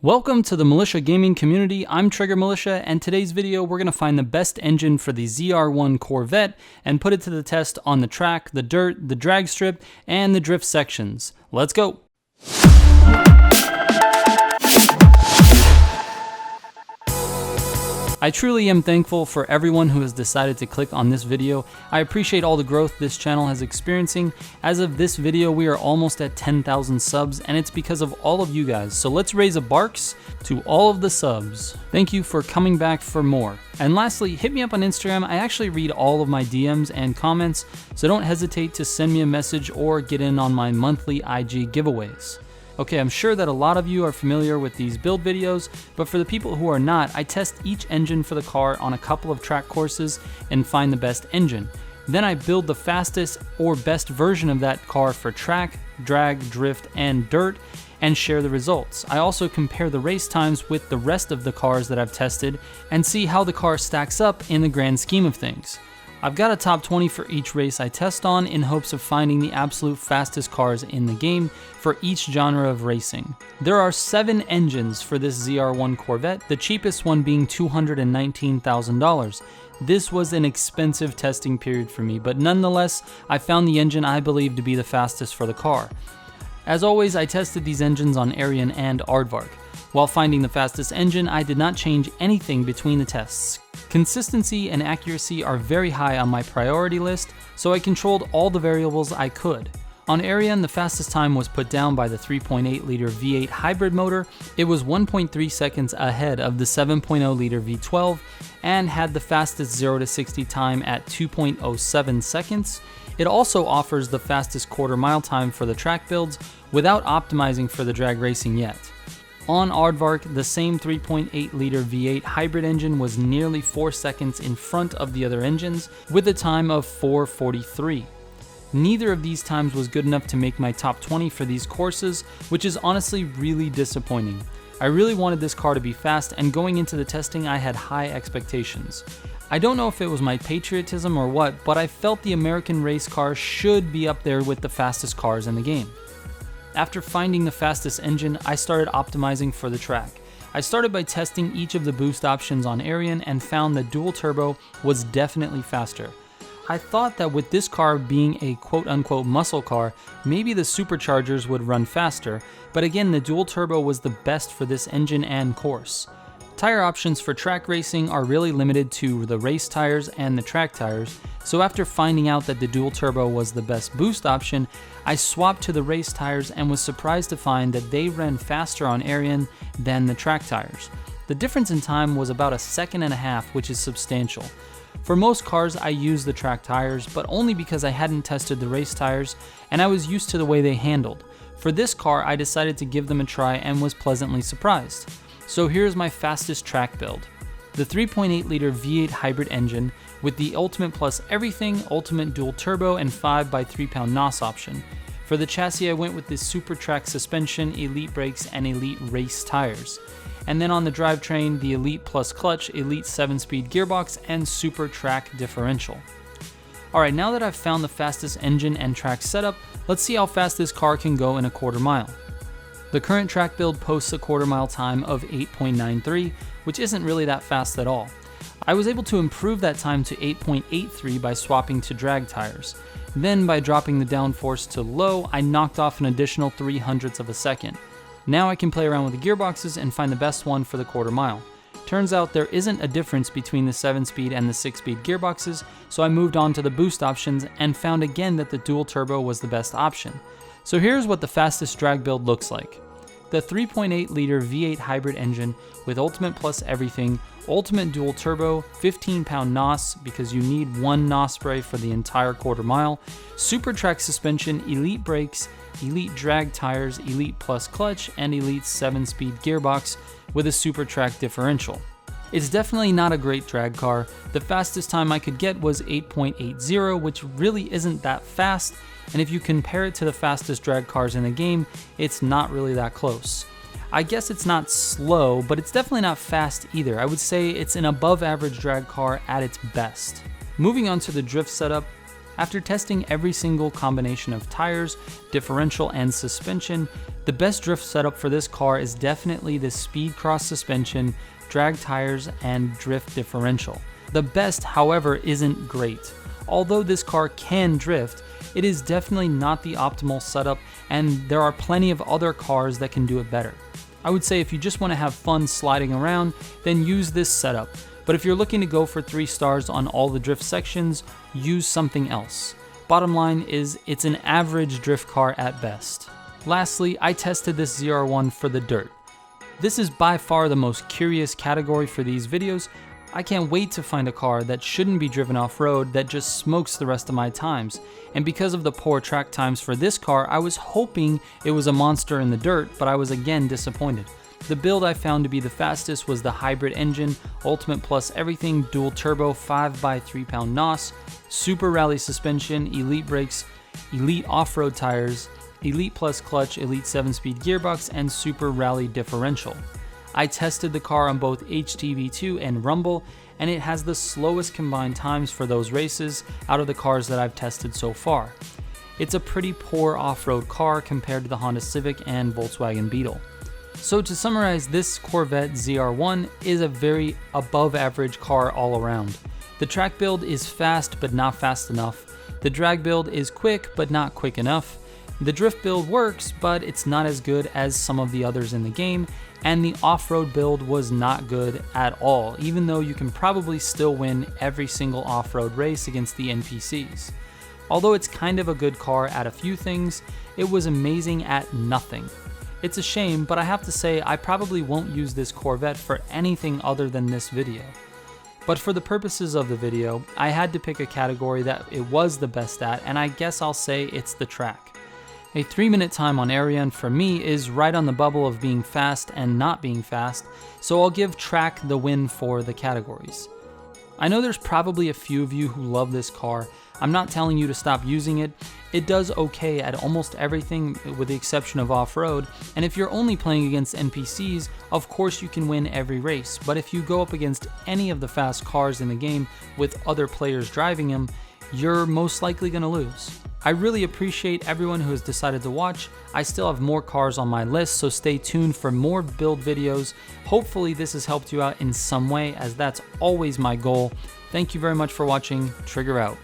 Welcome to the Militia gaming community. I'm Trigger Militia, and today's video we're going to find the best engine for the ZR1 Corvette and put it to the test on the track, the dirt, the drag strip, and the drift sections. Let's go! I truly am thankful for everyone who has decided to click on this video. I appreciate all the growth this channel is experiencing. As of this video, we are almost at 10,000 subs, and it's because of all of you guys. So let's raise a barks to all of the subs. Thank you for coming back for more. And lastly, hit me up on Instagram. I actually read all of my DMs and comments, so don't hesitate to send me a message or get in on my monthly IG giveaways. Okay, I'm sure that a lot of you are familiar with these build videos, but for the people who are not, I test each engine for the car on a couple of track courses and find the best engine. Then I build the fastest or best version of that car for track, drag, drift, and dirt, and share the results. I also compare the race times with the rest of the cars that I've tested and see how the car stacks up in the grand scheme of things. I've got a top 20 for each race I test on in hopes of finding the absolute fastest cars in the game for each genre of racing. There are 7 engines for this ZR1 Corvette, the cheapest one being $219,000. This was an expensive testing period for me, but nonetheless, I found the engine I believe to be the fastest for the car. As always, I tested these engines on Arian and Aardvark. While finding the fastest engine, I did not change anything between the tests. Consistency and accuracy are very high on my priority list, so I controlled all the variables I could. On Arian, the fastest time was put down by the 3.8 liter V8 hybrid motor. It was 1.3 seconds ahead of the 7.0 liter V12 and had the fastest 0 to 60 time at 2.07 seconds. It also offers the fastest quarter mile time for the track builds without optimizing for the drag racing yet. On Aardvark, the same 3.8 liter V8 hybrid engine was nearly 4 seconds in front of the other engines with a time of 4:43. Neither of these times was good enough to make my top 20 for these courses, which is honestly really disappointing. I really wanted this car to be fast, and going into the testing I had high expectations. I don't know if it was my patriotism or what, but I felt the American race car should be up there with the fastest cars in the game. After finding the fastest engine, I started optimizing for the track. I started by testing each of the boost options on Arian and found that dual turbo was definitely faster. I thought that with this car being a quote-unquote muscle car, maybe the superchargers would run faster, but again, the dual turbo was the best for this engine and course. Tire options for track racing are really limited to the race tires and the track tires, so after finding out that the dual turbo was the best boost option, I swapped to the race tires and was surprised to find that they ran faster on Arian than the track tires. The difference in time was about 1.5 seconds, which is substantial. For most cars, I use the track tires, but only because I hadn't tested the race tires and I was used to the way they handled. For this car, I decided to give them a try and was pleasantly surprised. So here's my fastest track build. The 3.8 liter V8 hybrid engine with the Ultimate Plus Everything, Ultimate Dual Turbo, and 5x3 pound NOS option. For the chassis, I went with the Super Track suspension, Elite brakes, and Elite race tires. And then on the drivetrain, the Elite Plus clutch, Elite 7-speed gearbox, and Super Track differential. Alright, now that I've found the fastest engine and track setup, let's see how fast this car can go in a quarter mile. The current track build posts a quarter mile time of 8.93, which isn't really that fast at all. I was able to improve that time to 8.83 by swapping to drag tires. Then by dropping the downforce to low, I knocked off an additional 0.03 of a second. Now I can play around with the gearboxes and find the best one for the quarter mile. Turns out there isn't a difference between the 7-speed and the 6-speed gearboxes, so I moved on to the boost options and found again that the dual turbo was the best option. So here's what the fastest drag build looks like. The 3.8 liter V8 hybrid engine with Ultimate Plus Everything, Ultimate Dual Turbo, 15 pound NOS because you need one NOS spray for the entire quarter mile, Super Track suspension, Elite brakes, Elite drag tires, Elite Plus clutch, and Elite 7-speed gearbox with a Super Track differential. It's definitely not a great drag car. The fastest time I could get was 8.80, which really isn't that fast, and if you compare it to the fastest drag cars in the game, it's not really that close. I guess it's not slow, but it's definitely not fast either. I would say it's an above average drag car at its best. Moving on to the drift setup, After testing every single combination of tires, differential, and suspension, the best drift setup for this car is definitely the speed cross suspension, drag tires, and drift differential. The best, however, isn't great. Although this car can drift, it is definitely not the optimal setup, and there are plenty of other cars that can do it better. I would say if you just want to have fun sliding around, then use this setup. But if you're looking to go for 3 stars on all the drift sections, use something else. Bottom line is, it's an average drift car at best. Lastly, I tested this ZR1 for the dirt. This is by far the most curious category for these videos. I can't wait to find a car that shouldn't be driven off-road that just smokes the rest of my times. And because of the poor track times for this car, I was hoping it was a monster in the dirt, but I was again disappointed. The build I found to be the fastest was the hybrid engine, Ultimate Plus everything, dual turbo, 5x3 pound NOS, super rally suspension, elite brakes, elite off-road tires, elite plus clutch, elite 7-speed gearbox, and super rally differential. I tested the car on both HTV2 and Rumble, and it has the slowest combined times for those races out of the cars that I've tested so far. It's a pretty poor off-road car compared to the Honda Civic and Volkswagen Beetle. So to summarize, this Corvette ZR1 is a very above average car all around. The track build is fast but not fast enough. The drag build is quick but not quick enough. The drift build works, but it's not as good as some of the others in the game, and the off-road build was not good at all, even though you can probably still win every single off-road race against the NPCs. Although it's kind of a good car at a few things, it was amazing at nothing. It's a shame, but I have to say I probably won't use this Corvette for anything other than this video. But for the purposes of the video, I had to pick a category that it was the best at, and I guess I'll say it's the track. A 3-minute time on Ariane for me is right on the bubble of being fast and not being fast, so I'll give track the win for the categories. I know there's probably a few of you who love this car. I'm not telling you to stop using it. It does okay at almost everything with the exception of off-road, and if you're only playing against NPCs, of course you can win every race, but if you go up against any of the fast cars in the game with other players driving them, you're most likely going to lose. I really appreciate everyone who has decided to watch. I still have more cars on my list, so stay tuned for more build videos. Hopefully this has helped you out in some way, as that's always my goal. Thank you very much for watching. Trigger out.